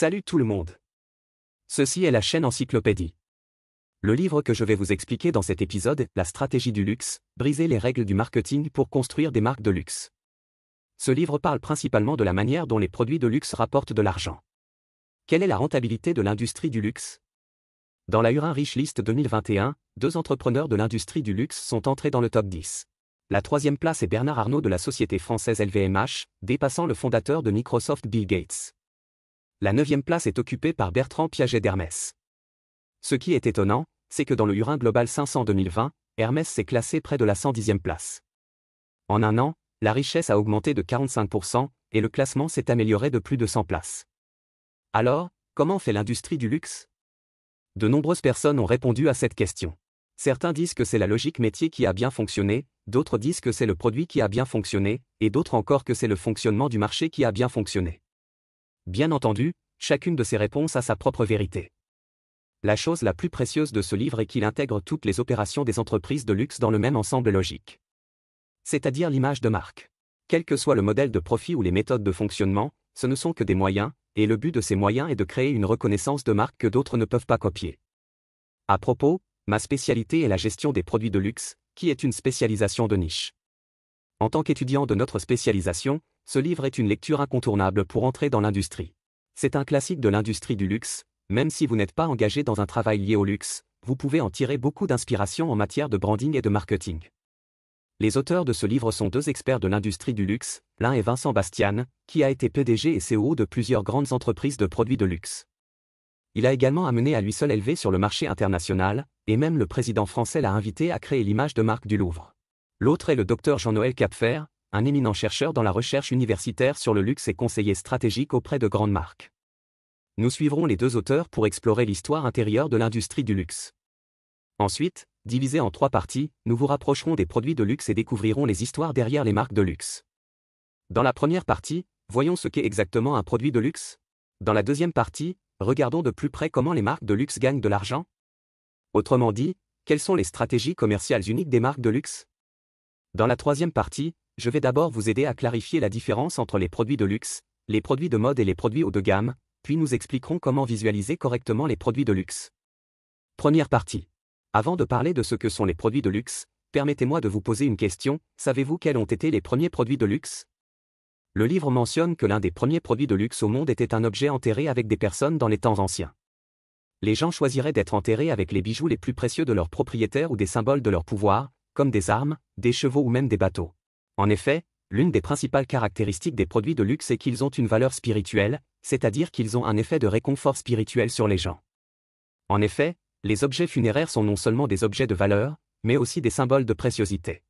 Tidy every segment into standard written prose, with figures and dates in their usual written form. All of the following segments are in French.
Salut tout le monde. Ceci est la chaîne Encyclopédie. Le livre que je vais vous expliquer dans cet épisode est La stratégie du luxe, briser les règles du marketing pour construire des marques de luxe. Ce livre parle principalement de la manière dont les produits de luxe rapportent de l'argent. Quelle est la rentabilité de l'industrie du luxe? Dans la Hurin Rich List 2021, 2 entrepreneurs de l'industrie du luxe sont entrés dans le top 10. La 3e place est Bernard Arnault de la société française LVMH, dépassant le fondateur de Microsoft Bill Gates. La 9e place est occupée par Bertrand Piaget d'Hermès. Ce qui est étonnant, c'est que dans le Hurin Global 500 2020, Hermès s'est classé près de la 110e place. En un an, la richesse a augmenté de 45% et le classement s'est amélioré de plus de 100 places. Alors, comment fait l'industrie du luxe? De nombreuses personnes ont répondu à cette question. Certains disent que c'est la logique métier qui a bien fonctionné, d'autres disent que c'est le produit qui a bien fonctionné, et d'autres encore que c'est le fonctionnement du marché qui a bien fonctionné. Bien entendu, chacune de ces réponses a sa propre vérité. La chose la plus précieuse de ce livre est qu'il intègre toutes les opérations des entreprises de luxe dans le même ensemble logique. C'est-à-dire l'image de marque. Quel que soit le modèle de profit ou les méthodes de fonctionnement, ce ne sont que des moyens, et le but de ces moyens est de créer une reconnaissance de marque que d'autres ne peuvent pas copier. À propos, ma spécialité est la gestion des produits de luxe, qui est une spécialisation de niche. En tant qu'étudiant de notre spécialisation, ce livre est une lecture incontournable pour entrer dans l'industrie. C'est un classique de l'industrie du luxe, même si vous n'êtes pas engagé dans un travail lié au luxe, vous pouvez en tirer beaucoup d'inspiration en matière de branding et de marketing. Les auteurs de ce livre sont 2 experts de l'industrie du luxe, l'un est Vincent Bastian, qui a été PDG et CEO de plusieurs grandes entreprises de produits de luxe. Il a également amené à lui seul élevé sur le marché international, et même le président français l'a invité à créer l'image de marque du Louvre. L'autre est le Dr Jean-Noël Capfer, un éminent chercheur dans la recherche universitaire sur le luxe et conseiller stratégique auprès de grandes marques. Nous suivrons les 2 auteurs pour explorer l'histoire intérieure de l'industrie du luxe. Ensuite, divisé en 3 parties, nous vous rapprocherons des produits de luxe et découvrirons les histoires derrière les marques de luxe. Dans la première partie, voyons ce qu'est exactement un produit de luxe. Dans la deuxième partie, regardons de plus près comment les marques de luxe gagnent de l'argent. Autrement dit, quelles sont les stratégies commerciales uniques des marques de luxe? Dans la troisième partie, je vais d'abord vous aider à clarifier la différence entre les produits de luxe, les produits de mode et les produits haut de gamme, puis nous expliquerons comment visualiser correctement les produits de luxe. Première partie. Avant de parler de ce que sont les produits de luxe, permettez-moi de vous poser une question, savez-vous quels ont été les premiers produits de luxe? Le livre mentionne que l'un des premiers produits de luxe au monde était un objet enterré avec des personnes dans les temps anciens. Les gens choisiraient d'être enterrés avec les bijoux les plus précieux de leurs propriétaires ou des symboles de leur pouvoir, comme des armes, des chevaux ou même des bateaux. En effet, l'une des principales caractéristiques des produits de luxe est qu'ils ont une valeur spirituelle, c'est-à-dire qu'ils ont un effet de réconfort spirituel sur les gens. En effet, les objets funéraires sont non seulement des objets de valeur, mais aussi des symboles de préciosité.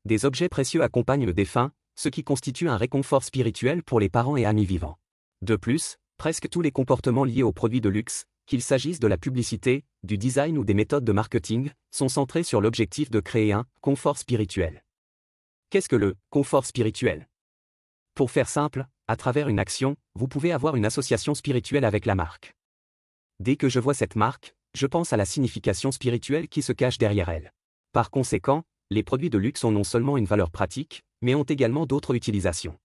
Des objets précieux accompagnent le défunt, ce qui constitue un réconfort spirituel pour les parents et amis vivants. De plus, presque tous les comportements liés aux produits de luxe, qu'il s'agisse de la publicité, du design ou des méthodes de marketing, sont centrés sur l'objectif de créer un confort spirituel. Qu'est-ce que le confort spirituel? Pour faire simple, à travers une action, vous pouvez avoir une association spirituelle avec la marque. Dès que je vois cette marque, je pense à la signification spirituelle qui se cache derrière elle. Par conséquent, les produits de luxe ont non seulement une valeur pratique, mais ont également d'autres utilisations.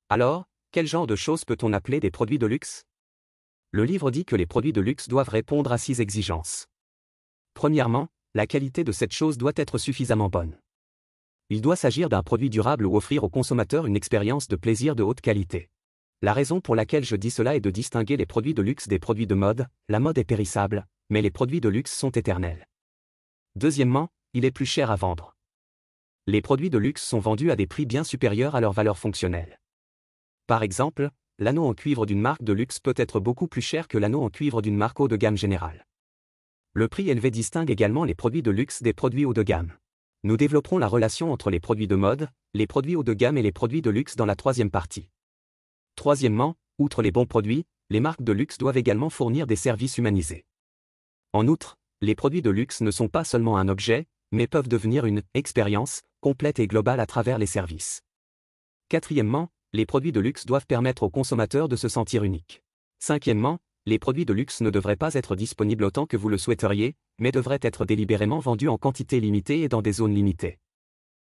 Alors, quel genre de choses peut-on appeler des produits de luxe? Le livre dit que les produits de luxe doivent répondre à 6 exigences. Premièrement, la qualité de cette chose doit être suffisamment bonne. Il doit s'agir d'un produit durable ou offrir au consommateur une expérience de plaisir de haute qualité. La raison pour laquelle je dis cela est de distinguer les produits de luxe des produits de mode. La mode est périssable, mais les produits de luxe sont éternels. Deuxièmement, il est plus cher à vendre. Les produits de luxe sont vendus à des prix bien supérieurs à leur valeur fonctionnelle. Par exemple, l'anneau en cuivre d'une marque de luxe peut être beaucoup plus cher que l'anneau en cuivre d'une marque haut de gamme générale. Le prix élevé distingue également les produits de luxe des produits haut de gamme. Nous développerons la relation entre les produits de mode, les produits haut de gamme et les produits de luxe dans la troisième partie. Troisièmement, outre les bons produits, les marques de luxe doivent également fournir des services humanisés. En outre, les produits de luxe ne sont pas seulement un objet, mais peuvent devenir une expérience complète et globale à travers les services. Quatrièmement, les produits de luxe doivent permettre aux consommateurs de se sentir uniques. Cinquièmement, les produits de luxe ne devraient pas être disponibles autant que vous le souhaiteriez, mais devraient être délibérément vendus en quantité limitée et dans des zones limitées.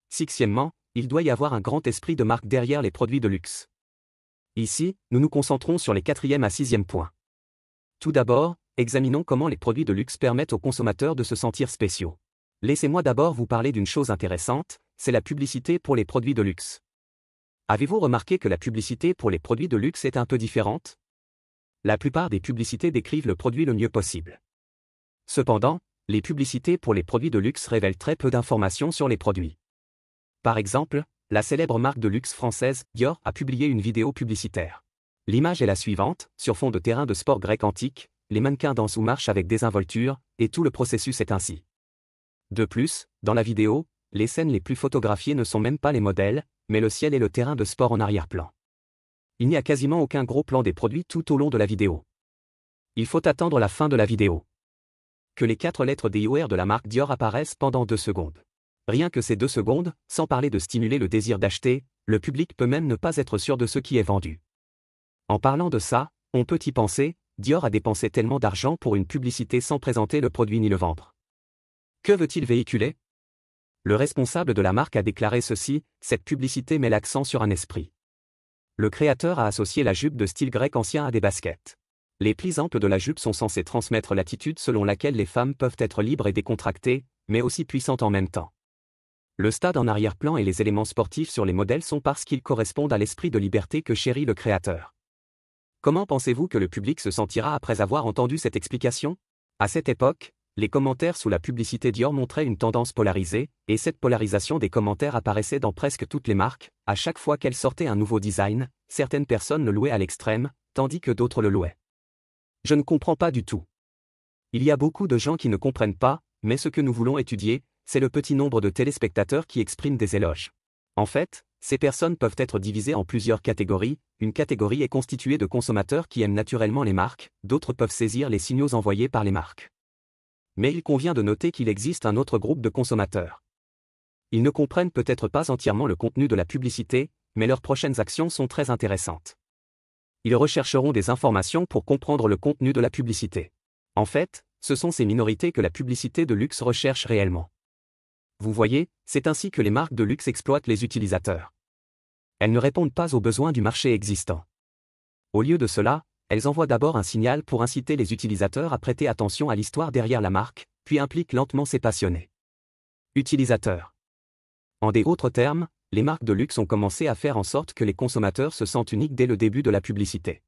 Sixièmement, il doit y avoir un grand esprit de marque derrière les produits de luxe. Ici, nous nous concentrons sur les 4e à 6e points. Tout d'abord, examinons comment les produits de luxe permettent aux consommateurs de se sentir spéciaux. Laissez-moi d'abord vous parler d'une chose intéressante, c'est la publicité pour les produits de luxe. Avez-vous remarqué que la publicité pour les produits de luxe est un peu différente? La plupart des publicités décrivent le produit le mieux possible. Cependant, les publicités pour les produits de luxe révèlent très peu d'informations sur les produits. Par exemple, la célèbre marque de luxe française, Dior, a publié une vidéo publicitaire. L'image est la suivante, sur fond de terrain de sport grec antique, les mannequins dansent ou marchent avec désinvolture, et tout le processus est ainsi. De plus, dans la vidéo, les scènes les plus photographiées ne sont même pas les modèles, mais le ciel et le terrain de sport en arrière-plan. Il n'y a quasiment aucun gros plan des produits tout au long de la vidéo. Il faut attendre la fin de la vidéo que les 4 lettres DIOR de la marque Dior apparaissent pendant 2 secondes. Rien que ces 2 secondes, sans parler de stimuler le désir d'acheter, le public peut même ne pas être sûr de ce qui est vendu. En parlant de ça, on peut y penser, Dior a dépensé tellement d'argent pour une publicité sans présenter le produit ni le vendre. Que veut-il véhiculer? Le responsable de la marque a déclaré ceci, cette publicité met l'accent sur un esprit. Le créateur a associé la jupe de style grec ancien à des baskets. Les plis amples de la jupe sont censés transmettre l'attitude selon laquelle les femmes peuvent être libres et décontractées, mais aussi puissantes en même temps. Le stade en arrière-plan et les éléments sportifs sur les modèles sont parce qu'ils correspondent à l'esprit de liberté que chérit le créateur. Comment pensez-vous que le public se sentira après avoir entendu cette explication? À cette époque, les commentaires sous la publicité Dior montraient une tendance polarisée, et cette polarisation des commentaires apparaissait dans presque toutes les marques. À chaque fois qu'elles sortaient un nouveau design, certaines personnes le louaient à l'extrême, tandis que d'autres le louaient. Je ne comprends pas du tout. Il y a beaucoup de gens qui ne comprennent pas, mais ce que nous voulons étudier, c'est le petit nombre de téléspectateurs qui expriment des éloges. En fait, ces personnes peuvent être divisées en plusieurs catégories. Une catégorie est constituée de consommateurs qui aiment naturellement les marques, d'autres peuvent saisir les signaux envoyés par les marques. Mais il convient de noter qu'il existe un autre groupe de consommateurs. Ils ne comprennent peut-être pas entièrement le contenu de la publicité, mais leurs prochaines actions sont très intéressantes. Ils rechercheront des informations pour comprendre le contenu de la publicité. En fait, ce sont ces minorités que la publicité de luxe recherche réellement. Vous voyez, c'est ainsi que les marques de luxe exploitent les utilisateurs. Elles ne répondent pas aux besoins du marché existant. Au lieu de cela, elles envoient d'abord un signal pour inciter les utilisateurs à prêter attention à l'histoire derrière la marque, puis impliquent lentement ces passionnés. Utilisateurs. En d'autres termes, les marques de luxe ont commencé à faire en sorte que les consommateurs se sentent uniques dès le début de la publicité.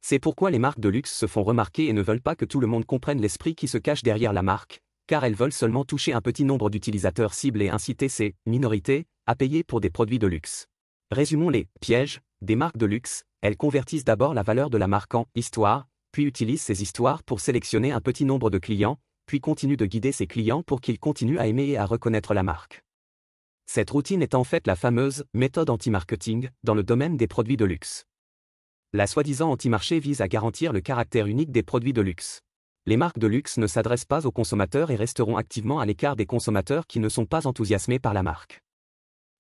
C'est pourquoi les marques de luxe se font remarquer et ne veulent pas que tout le monde comprenne l'esprit qui se cache derrière la marque, car elles veulent seulement toucher un petit nombre d'utilisateurs cibles et inciter ces minorités à payer pour des produits de luxe. Résumons les pièges des marques de luxe. Elles convertissent d'abord la valeur de la marque en histoire, puis utilisent ces histoires pour sélectionner un petit nombre de clients, puis continuent de guider ces clients pour qu'ils continuent à aimer et à reconnaître la marque. Cette routine est en fait la fameuse méthode anti-marketing dans le domaine des produits de luxe. La soi-disant anti-marché vise à garantir le caractère unique des produits de luxe. Les marques de luxe ne s'adressent pas aux consommateurs et resteront activement à l'écart des consommateurs qui ne sont pas enthousiasmés par la marque.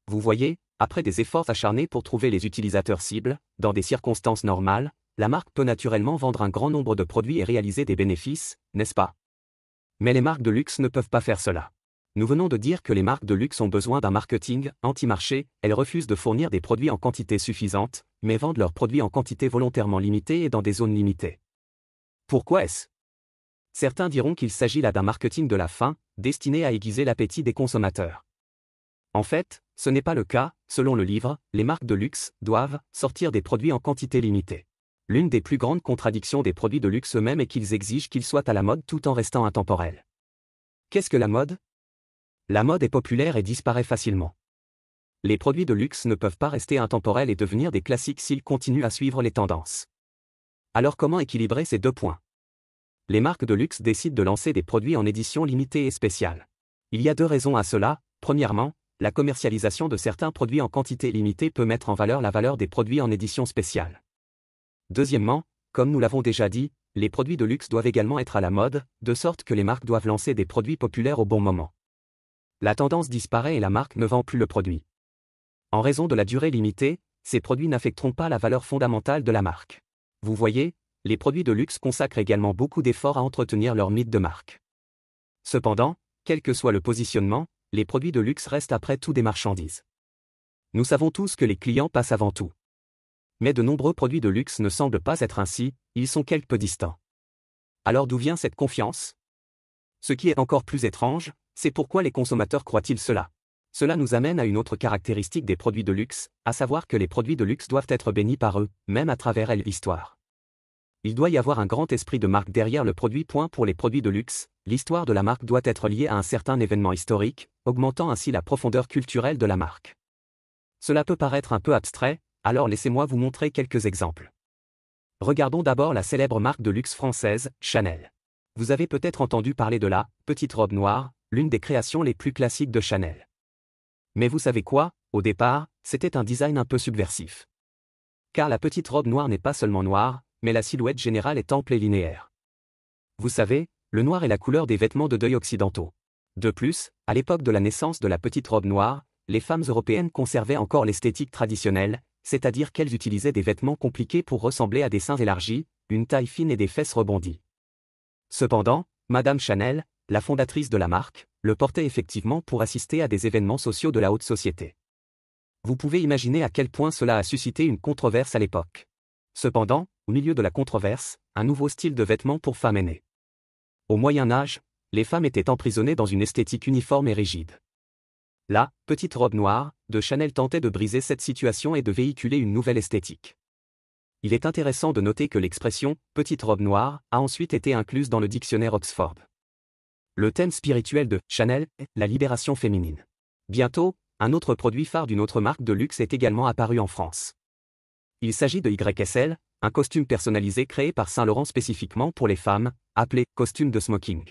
Vous voyez, après des efforts acharnés pour trouver les utilisateurs cibles, dans des circonstances normales, la marque peut naturellement vendre un grand nombre de produits et réaliser des bénéfices, n'est-ce pas? Mais les marques de luxe ne peuvent pas faire cela. Nous venons de dire que les marques de luxe ont besoin d'un marketing anti-marché, elles refusent de fournir des produits en quantité suffisante, mais vendent leurs produits en quantité volontairement limitée et dans des zones limitées. Pourquoi est-ce? Certains diront qu'il s'agit là d'un marketing de la faim, destiné à aiguiser l'appétit des consommateurs. En fait, ce n'est pas le cas. Selon le livre, les marques de luxe doivent sortir des produits en quantité limitée. L'une des plus grandes contradictions des produits de luxe eux-mêmes est qu'ils exigent qu'ils soient à la mode tout en restant intemporels. Qu'est-ce que la mode? La mode est populaire et disparaît facilement. Les produits de luxe ne peuvent pas rester intemporels et devenir des classiques s'ils continuent à suivre les tendances. Alors comment équilibrer ces deux points? Les marques de luxe décident de lancer des produits en édition limitée et spéciale. Il y a 2 raisons à cela. Premièrement, la commercialisation de certains produits en quantité limitée peut mettre en valeur la valeur des produits en édition spéciale. Deuxièmement, comme nous l'avons déjà dit, les produits de luxe doivent également être à la mode, de sorte que les marques doivent lancer des produits populaires au bon moment. La tendance disparaît et la marque ne vend plus le produit. En raison de la durée limitée, ces produits n'affecteront pas la valeur fondamentale de la marque. Vous voyez, les produits de luxe consacrent également beaucoup d'efforts à entretenir leur mythe de marque. Cependant, quel que soit le positionnement, les produits de luxe restent après tout des marchandises. Nous savons tous que les clients passent avant tout. Mais de nombreux produits de luxe ne semblent pas être ainsi, ils sont quelque peu distants. Alors d'où vient cette confiance? Ce qui est encore plus étrange, c'est pourquoi les consommateurs croient-ils cela? Cela nous amène à une autre caractéristique des produits de luxe, à savoir que les produits de luxe doivent être bénis par eux, même à travers l'histoire. Il doit y avoir un grand esprit de marque derrière le produit. Pour les produits de luxe, l'histoire de la marque doit être liée à un certain événement historique, augmentant ainsi la profondeur culturelle de la marque. Cela peut paraître un peu abstrait, alors laissez-moi vous montrer quelques exemples. Regardons d'abord la célèbre marque de luxe française, Chanel. Vous avez peut-être entendu parler de la petite robe noire, l'une des créations les plus classiques de Chanel. Mais vous savez quoi, au départ, c'était un design un peu subversif. Car la petite robe noire n'est pas seulement noire, mais la silhouette générale est ample et linéaire. Vous savez, le noir est la couleur des vêtements de deuil occidentaux. De plus, à l'époque de la naissance de la petite robe noire, les femmes européennes conservaient encore l'esthétique traditionnelle, c'est-à-dire qu'elles utilisaient des vêtements compliqués pour ressembler à des seins élargis, une taille fine et des fesses rebondies. Cependant, Madame Chanel, la fondatrice de la marque, le portait effectivement pour assister à des événements sociaux de la haute société. Vous pouvez imaginer à quel point cela a suscité une controverse à l'époque. Cependant, au milieu de la controverse, un nouveau style de vêtements pour femmes est né. Au Moyen Âge, les femmes étaient emprisonnées dans une esthétique uniforme et rigide. La petite robe noire de Chanel tentait de briser cette situation et de véhiculer une nouvelle esthétique. Il est intéressant de noter que l'expression « petite robe noire » a ensuite été incluse dans le dictionnaire Oxford. Le thème spirituel de Chanel est la libération féminine. Bientôt, un autre produit phare d'une autre marque de luxe est également apparu en France. Il s'agit de YSL, un costume personnalisé créé par Saint Laurent spécifiquement pour les femmes, appelé « costume de smoking ».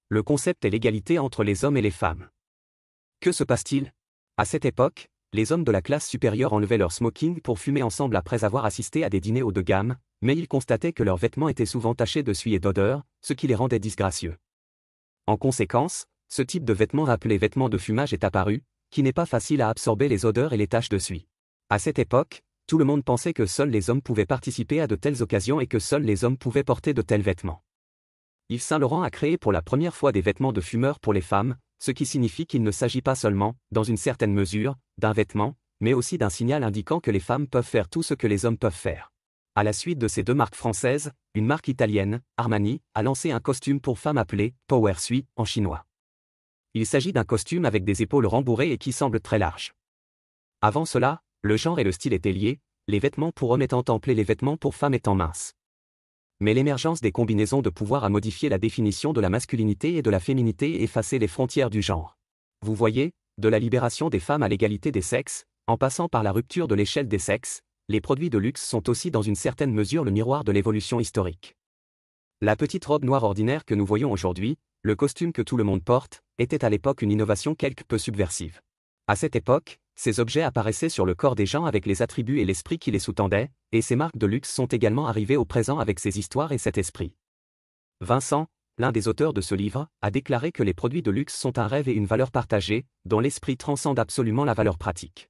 Le concept est l'égalité entre les hommes et les femmes. Que se passe-t-il? À cette époque, les hommes de la classe supérieure enlevaient leur smoking pour fumer ensemble après avoir assisté à des dîners haut de gamme, mais ils constataient que leurs vêtements étaient souvent tachés de suie et d'odeur, ce qui les rendait disgracieux. En conséquence, ce type de vêtements appelé vêtements de fumage est apparu, qui n'est pas facile à absorber les odeurs et les taches de suie. À cette époque, tout le monde pensait que seuls les hommes pouvaient participer à de telles occasions et que seuls les hommes pouvaient porter de tels vêtements. Yves Saint Laurent a créé pour la première fois des vêtements de fumeurs pour les femmes, ce qui signifie qu'il ne s'agit pas seulement, dans une certaine mesure, d'un vêtement, mais aussi d'un signal indiquant que les femmes peuvent faire tout ce que les hommes peuvent faire. À la suite de ces deux marques françaises, une marque italienne, Armani, a lancé un costume pour femmes appelé « Power Sui » en chinois. Il s'agit d'un costume avec des épaules rembourrées et qui semble très large. Avant cela, le genre et le style étaient liés, les vêtements pour hommes étant amplés, les vêtements pour femmes étant minces. Mais l'émergence des combinaisons de pouvoir a modifié la définition de la masculinité et de la féminité et effacé les frontières du genre. Vous voyez, de la libération des femmes à l'égalité des sexes, en passant par la rupture de l'échelle des sexes, les produits de luxe sont aussi dans une certaine mesure le miroir de l'évolution historique. La petite robe noire ordinaire que nous voyons aujourd'hui, le costume que tout le monde porte, était à l'époque une innovation quelque peu subversive. À cette époque, ces objets apparaissaient sur le corps des gens avec les attributs et l'esprit qui les sous-tendaient, et ces marques de luxe sont également arrivées au présent avec ces histoires et cet esprit. Vincent, l'un des auteurs de ce livre, a déclaré que les produits de luxe sont un rêve et une valeur partagée, dont l'esprit transcende absolument la valeur pratique.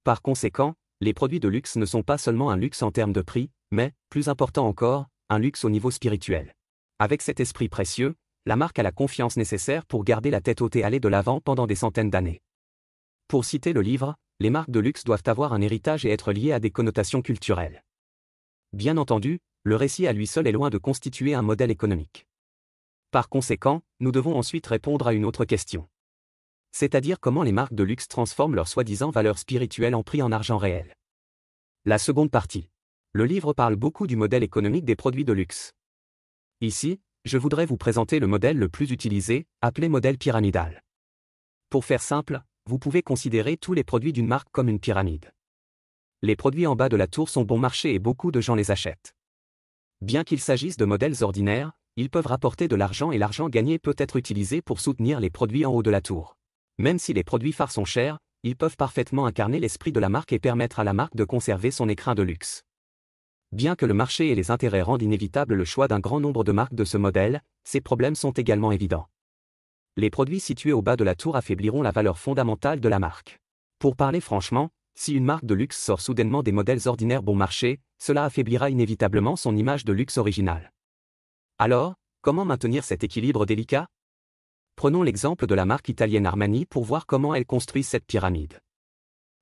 Par conséquent, les produits de luxe ne sont pas seulement un luxe en termes de prix, mais, plus important encore, un luxe au niveau spirituel. Avec cet esprit précieux, la marque a la confiance nécessaire pour garder la tête haute et aller de l'avant pendant des centaines d'années. Pour citer le livre, les marques de luxe doivent avoir un héritage et être liées à des connotations culturelles. Bien entendu, le récit à lui seul est loin de constituer un modèle économique. Par conséquent, nous devons ensuite répondre à une autre question. C'est-à-dire comment les marques de luxe transforment leur soi-disant valeur spirituelle en prix en argent réel. La seconde partie. Le livre parle beaucoup du modèle économique des produits de luxe. Ici, je voudrais vous présenter le modèle le plus utilisé, appelé modèle pyramidal. Pour faire simple, vous pouvez considérer tous les produits d'une marque comme une pyramide. Les produits en bas de la tour sont bon marché et beaucoup de gens les achètent. Bien qu'il s'agisse de modèles ordinaires, ils peuvent rapporter de l'argent et l'argent gagné peut être utilisé pour soutenir les produits en haut de la tour. Même si les produits phares sont chers, ils peuvent parfaitement incarner l'esprit de la marque et permettre à la marque de conserver son écrin de luxe. Bien que le marché et les intérêts rendent inévitable le choix d'un grand nombre de marques de ce modèle, ces problèmes sont également évidents. Les produits situés au bas de la tour affaibliront la valeur fondamentale de la marque. Pour parler franchement, si une marque de luxe sort soudainement des modèles ordinaires bon marché, cela affaiblira inévitablement son image de luxe originale. Alors, comment maintenir cet équilibre délicat? Prenons l'exemple de la marque italienne Armani pour voir comment elle construit cette pyramide.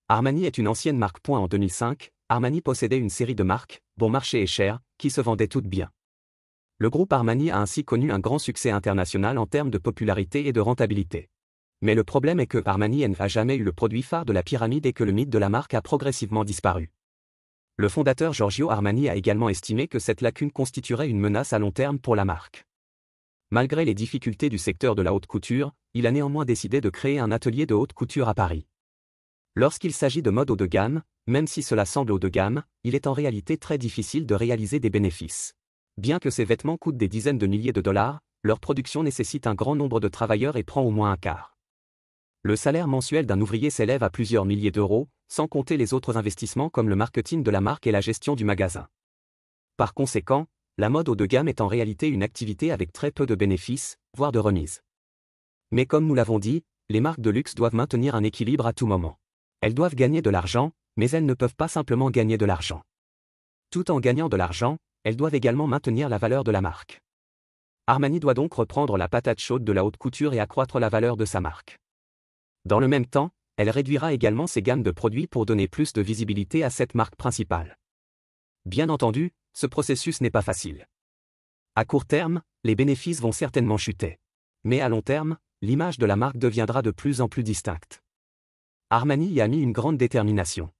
Armani est une ancienne marque. En 2005, Armani possédait une série de marques, bon marché et cher, qui se vendaient toutes bien. Le groupe Armani a ainsi connu un grand succès international en termes de popularité et de rentabilité. Mais le problème est que Armani n'a jamais eu le produit phare de la pyramide et que le mythe de la marque a progressivement disparu. Le fondateur Giorgio Armani a également estimé que cette lacune constituerait une menace à long terme pour la marque. Malgré les difficultés du secteur de la haute couture, il a néanmoins décidé de créer un atelier de haute couture à Paris. Lorsqu'il s'agit de mode haut de gamme, même si cela semble haut de gamme, il est en réalité très difficile de réaliser des bénéfices. Bien que ces vêtements coûtent des dizaines de milliers de dollars, leur production nécessite un grand nombre de travailleurs et prend au moins un quart. Le salaire mensuel d'un ouvrier s'élève à plusieurs milliers d'euros, sans compter les autres investissements comme le marketing de la marque et la gestion du magasin. Par conséquent, la mode haut de gamme est en réalité une activité avec très peu de bénéfices, voire de remises. Mais comme nous l'avons dit, les marques de luxe doivent maintenir un équilibre à tout moment. Elles doivent gagner de l'argent, mais elles ne peuvent pas simplement gagner de l'argent. Tout en gagnant de l'argent, elles doivent également maintenir la valeur de la marque. Armani doit donc reprendre la patate chaude de la haute couture et accroître la valeur de sa marque. Dans le même temps, elle réduira également ses gammes de produits pour donner plus de visibilité à cette marque principale. Bien entendu, ce processus n'est pas facile. À court terme, les bénéfices vont certainement chuter. Mais à long terme, l'image de la marque deviendra de plus en plus distincte. Armani y a mis une grande détermination.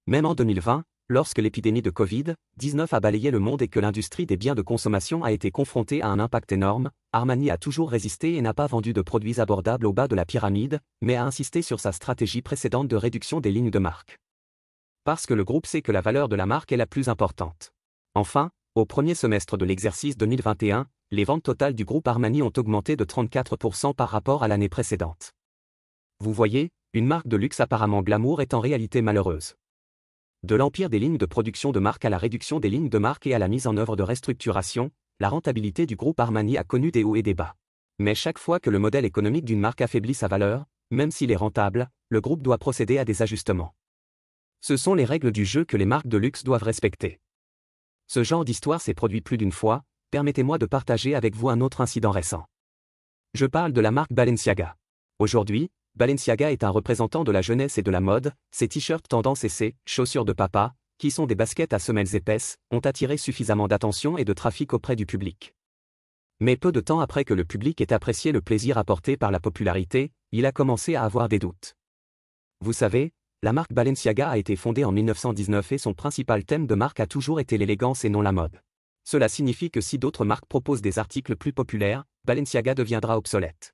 Même en 2020, lorsque l'épidémie de Covid-19 a balayé le monde et que l'industrie des biens de consommation a été confrontée à un impact énorme, Armani a toujours résisté et n'a pas vendu de produits abordables au bas de la pyramide, mais a insisté sur sa stratégie précédente de réduction des lignes de marque. Parce que le groupe sait que la valeur de la marque est la plus importante. Enfin, au premier semestre de l'exercice 2021, les ventes totales du groupe Armani ont augmenté de 34% par rapport à l'année précédente. Vous voyez, une marque de luxe apparemment glamour est en réalité malheureuse. De l'empire des lignes de production de marque à la réduction des lignes de marque et à la mise en œuvre de restructuration, la rentabilité du groupe Armani a connu des hauts et des bas. Mais chaque fois que le modèle économique d'une marque affaiblit sa valeur, même s'il est rentable, le groupe doit procéder à des ajustements. Ce sont les règles du jeu que les marques de luxe doivent respecter. Ce genre d'histoire s'est produit plus d'une fois, permettez-moi de partager avec vous un autre incident récent. Je parle de la marque Balenciaga. Aujourd'hui, Balenciaga est un représentant de la jeunesse et de la mode, ses t-shirts tendance et ses chaussures de papa, qui sont des baskets à semelles épaisses, ont attiré suffisamment d'attention et de trafic auprès du public. Mais peu de temps après que le public ait apprécié le plaisir apporté par la popularité, il a commencé à avoir des doutes. Vous savez, la marque Balenciaga a été fondée en 1919 et son principal thème de marque a toujours été l'élégance et non la mode. Cela signifie que si d'autres marques proposent des articles plus populaires, Balenciaga deviendra obsolète.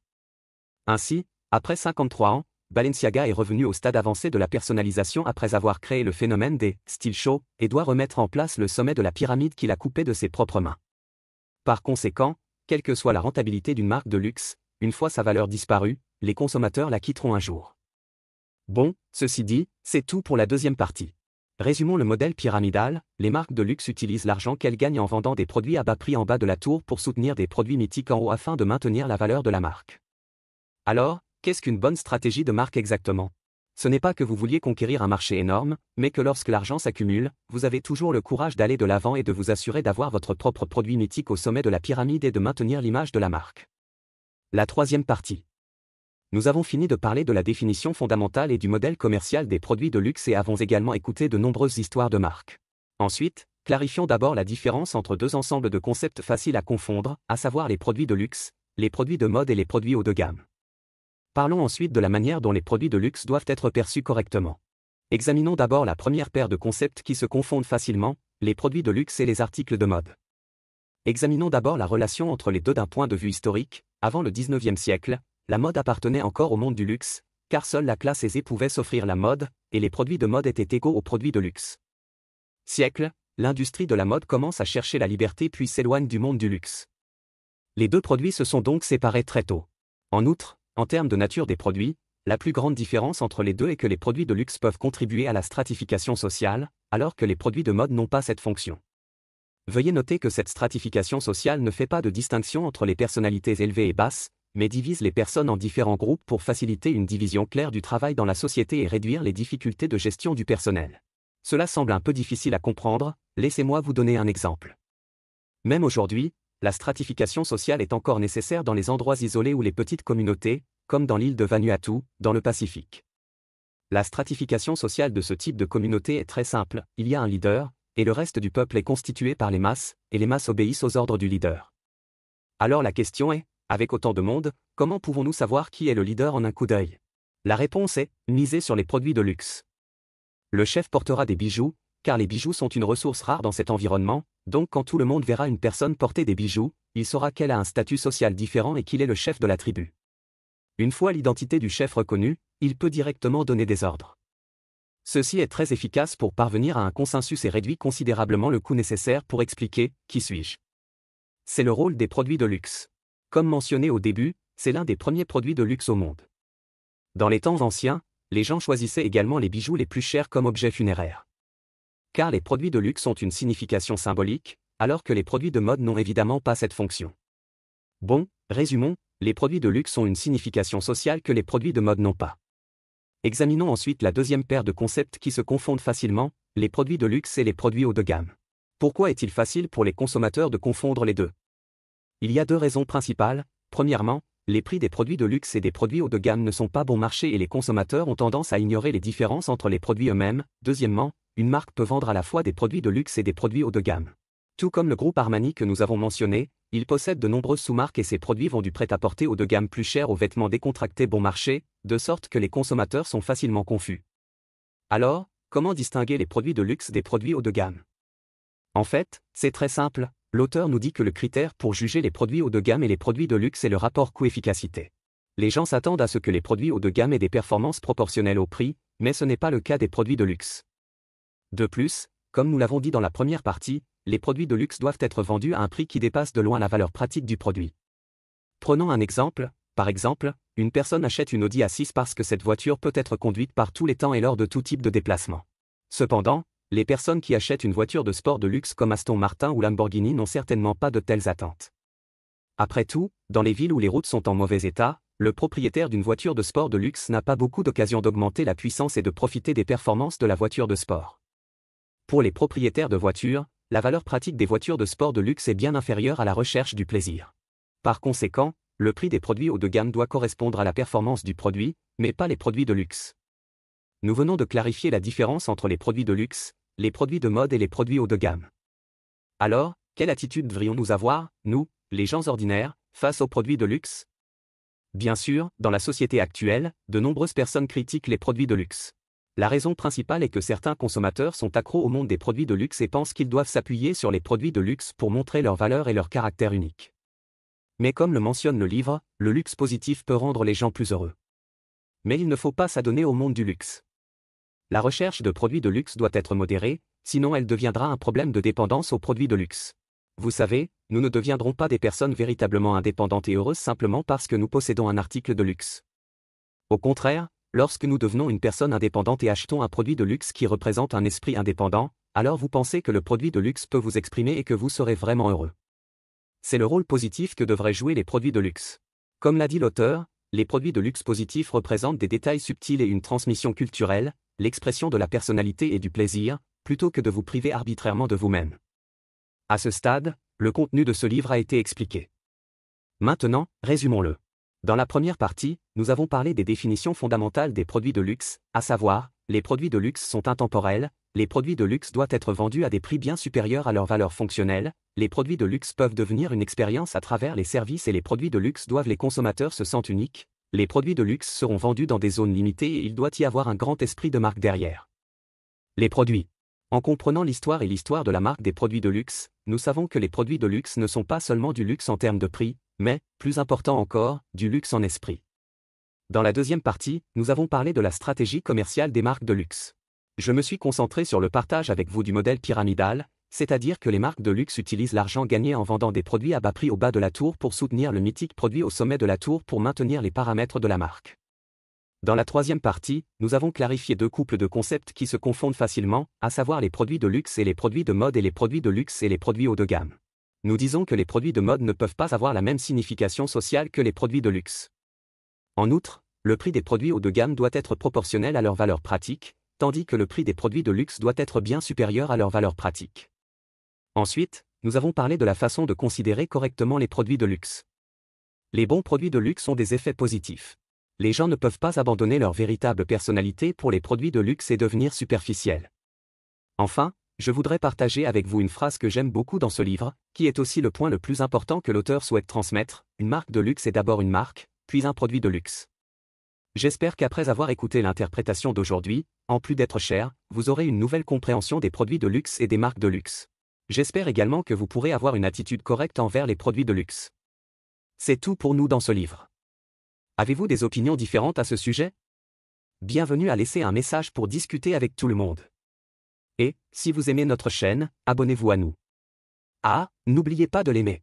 Ainsi, après 53 ans, Balenciaga est revenu au stade avancé de la personnalisation après avoir créé le phénomène des style show et doit remettre en place le sommet de la pyramide qu'il a coupé de ses propres mains. Par conséquent, quelle que soit la rentabilité d'une marque de luxe, une fois sa valeur disparue, les consommateurs la quitteront un jour. Bon, ceci dit, c'est tout pour la deuxième partie. Résumons le modèle pyramidal, les marques de luxe utilisent l'argent qu'elles gagnent en vendant des produits à bas prix en bas de la tour pour soutenir des produits mythiques en haut afin de maintenir la valeur de la marque. Alors, qu'est-ce qu'une bonne stratégie de marque exactement? Ce n'est pas que vous vouliez conquérir un marché énorme, mais que lorsque l'argent s'accumule, vous avez toujours le courage d'aller de l'avant et de vous assurer d'avoir votre propre produit mythique au sommet de la pyramide et de maintenir l'image de la marque. La troisième partie. Nous avons fini de parler de la définition fondamentale et du modèle commercial des produits de luxe et avons également écouté de nombreuses histoires de marques. Ensuite, clarifions d'abord la différence entre deux ensembles de concepts faciles à confondre, à savoir les produits de luxe, les produits de mode et les produits haut de gamme. Parlons ensuite de la manière dont les produits de luxe doivent être perçus correctement. Examinons d'abord la première paire de concepts qui se confondent facilement, les produits de luxe et les articles de mode. Examinons d'abord la relation entre les deux d'un point de vue historique. Avant le 19e siècle, la mode appartenait encore au monde du luxe, car seule la classe aisée pouvait s'offrir la mode, et les produits de mode étaient égaux aux produits de luxe. Siècle, l'industrie de la mode commence à chercher la liberté puis s'éloigne du monde du luxe. Les deux produits se sont donc séparés très tôt. En outre, en termes de nature des produits, la plus grande différence entre les deux est que les produits de luxe peuvent contribuer à la stratification sociale, alors que les produits de mode n'ont pas cette fonction. Veuillez noter que cette stratification sociale ne fait pas de distinction entre les personnalités élevées et basses, mais divise les personnes en différents groupes pour faciliter une division claire du travail dans la société et réduire les difficultés de gestion du personnel. Cela semble un peu difficile à comprendre, laissez-moi vous donner un exemple. Même aujourd'hui, la stratification sociale est encore nécessaire dans les endroits isolés ou les petites communautés, comme dans l'île de Vanuatu, dans le Pacifique. La stratification sociale de ce type de communauté est très simple, il y a un leader, et le reste du peuple est constitué par les masses, et les masses obéissent aux ordres du leader. Alors la question est, avec autant de monde, comment pouvons-nous savoir qui est le leader en un coup d'œil? La réponse est, miser sur les produits de luxe. Le chef portera des bijoux, car les bijoux sont une ressource rare dans cet environnement, donc quand tout le monde verra une personne porter des bijoux, il saura qu'elle a un statut social différent et qu'il est le chef de la tribu. Une fois l'identité du chef reconnue, il peut directement donner des ordres. Ceci est très efficace pour parvenir à un consensus et réduit considérablement le coût nécessaire pour expliquer « qui suis-je ». C'est le rôle des produits de luxe. Comme mentionné au début, c'est l'un des premiers produits de luxe au monde. Dans les temps anciens, les gens choisissaient également les bijoux les plus chers comme objets funéraires. Car les produits de luxe ont une signification symbolique, alors que les produits de mode n'ont évidemment pas cette fonction. Bon, résumons, les produits de luxe ont une signification sociale que les produits de mode n'ont pas. Examinons ensuite la deuxième paire de concepts qui se confondent facilement, les produits de luxe et les produits haut de gamme. Pourquoi est-il facile pour les consommateurs de confondre les deux? Il y a deux raisons principales. Premièrement, les prix des produits de luxe et des produits haut de gamme ne sont pas bon marché et les consommateurs ont tendance à ignorer les différences entre les produits eux-mêmes. Deuxièmement, une marque peut vendre à la fois des produits de luxe et des produits haut de gamme. Tout comme le groupe Armani que nous avons mentionné, il possède de nombreuses sous-marques et ses produits vont du prêt-à-porter haut de gamme plus cher aux vêtements décontractés bon marché, de sorte que les consommateurs sont facilement confus. Alors, comment distinguer les produits de luxe des produits haut de gamme? En fait, c'est très simple, l'auteur nous dit que le critère pour juger les produits haut de gamme et les produits de luxe est le rapport coût-efficacité. Les gens s'attendent à ce que les produits haut de gamme aient des performances proportionnelles au prix, mais ce n'est pas le cas des produits de luxe. De plus, comme nous l'avons dit dans la première partie, les produits de luxe doivent être vendus à un prix qui dépasse de loin la valeur pratique du produit. Prenons un exemple, par exemple, une personne achète une Audi A6 parce que cette voiture peut être conduite par tous les temps et lors de tout type de déplacement. Cependant, les personnes qui achètent une voiture de sport de luxe comme Aston Martin ou Lamborghini n'ont certainement pas de telles attentes. Après tout, dans les villes où les routes sont en mauvais état, le propriétaire d'une voiture de sport de luxe n'a pas beaucoup d'occasions d'augmenter la puissance et de profiter des performances de la voiture de sport. Pour les propriétaires de voitures, la valeur pratique des voitures de sport de luxe est bien inférieure à la recherche du plaisir. Par conséquent, le prix des produits haut de gamme doit correspondre à la performance du produit, mais pas les produits de luxe. Nous venons de clarifier la différence entre les produits de luxe, les produits de mode et les produits haut de gamme. Alors, quelle attitude devrions-nous avoir, nous, les gens ordinaires, face aux produits de luxe? Bien sûr, dans la société actuelle, de nombreuses personnes critiquent les produits de luxe. La raison principale est que certains consommateurs sont accros au monde des produits de luxe et pensent qu'ils doivent s'appuyer sur les produits de luxe pour montrer leur valeur et leur caractère unique. Mais comme le mentionne le livre, le luxe positif peut rendre les gens plus heureux. Mais il ne faut pas s'adonner au monde du luxe. La recherche de produits de luxe doit être modérée, sinon elle deviendra un problème de dépendance aux produits de luxe. Vous savez, nous ne deviendrons pas des personnes véritablement indépendantes et heureuses simplement parce que nous possédons un article de luxe. Au contraire, lorsque nous devenons une personne indépendante et achetons un produit de luxe qui représente un esprit indépendant, alors vous pensez que le produit de luxe peut vous exprimer et que vous serez vraiment heureux. C'est le rôle positif que devraient jouer les produits de luxe. Comme l'a dit l'auteur, les produits de luxe positifs représentent des détails subtils et une transmission culturelle, l'expression de la personnalité et du plaisir, plutôt que de vous priver arbitrairement de vous-même. À ce stade, le contenu de ce livre a été expliqué. Maintenant, résumons-le. Dans la première partie, nous avons parlé des définitions fondamentales des produits de luxe, à savoir, les produits de luxe sont intemporels, les produits de luxe doivent être vendus à des prix bien supérieurs à leur valeur fonctionnelle, les produits de luxe peuvent devenir une expérience à travers les services et les produits de luxe doivent les consommateurs se sentent uniques, les produits de luxe seront vendus dans des zones limitées et il doit y avoir un grand esprit de marque derrière. Les produits. En comprenant l'histoire et l'histoire de la marque des produits de luxe, nous savons que les produits de luxe ne sont pas seulement du luxe en termes de prix, mais, plus important encore, du luxe en esprit. Dans la deuxième partie, nous avons parlé de la stratégie commerciale des marques de luxe. Je me suis concentré sur le partage avec vous du modèle pyramidal, c'est-à-dire que les marques de luxe utilisent l'argent gagné en vendant des produits à bas prix au bas de la tour pour soutenir le mythique produit au sommet de la tour pour maintenir les paramètres de la marque. Dans la troisième partie, nous avons clarifié deux couples de concepts qui se confondent facilement, à savoir les produits de luxe et les produits de mode et les produits de luxe et les produits haut de gamme. Nous disons que les produits de mode ne peuvent pas avoir la même signification sociale que les produits de luxe. En outre, le prix des produits haut de gamme doit être proportionnel à leur valeur pratique, tandis que le prix des produits de luxe doit être bien supérieur à leur valeur pratique. Ensuite, nous avons parlé de la façon de considérer correctement les produits de luxe. Les bons produits de luxe ont des effets positifs. Les gens ne peuvent pas abandonner leur véritable personnalité pour les produits de luxe et devenir superficiels. Enfin, je voudrais partager avec vous une phrase que j'aime beaucoup dans ce livre, qui est aussi le point le plus important que l'auteur souhaite transmettre: une marque de luxe est d'abord une marque, puis un produit de luxe. J'espère qu'après avoir écouté l'interprétation d'aujourd'hui, en plus d'être cher, vous aurez une nouvelle compréhension des produits de luxe et des marques de luxe. J'espère également que vous pourrez avoir une attitude correcte envers les produits de luxe. C'est tout pour nous dans ce livre. Avez-vous des opinions différentes à ce sujet? Bienvenue à laisser un message pour discuter avec tout le monde. Et, si vous aimez notre chaîne, abonnez-vous à nous. Ah, n'oubliez pas de l'aimer.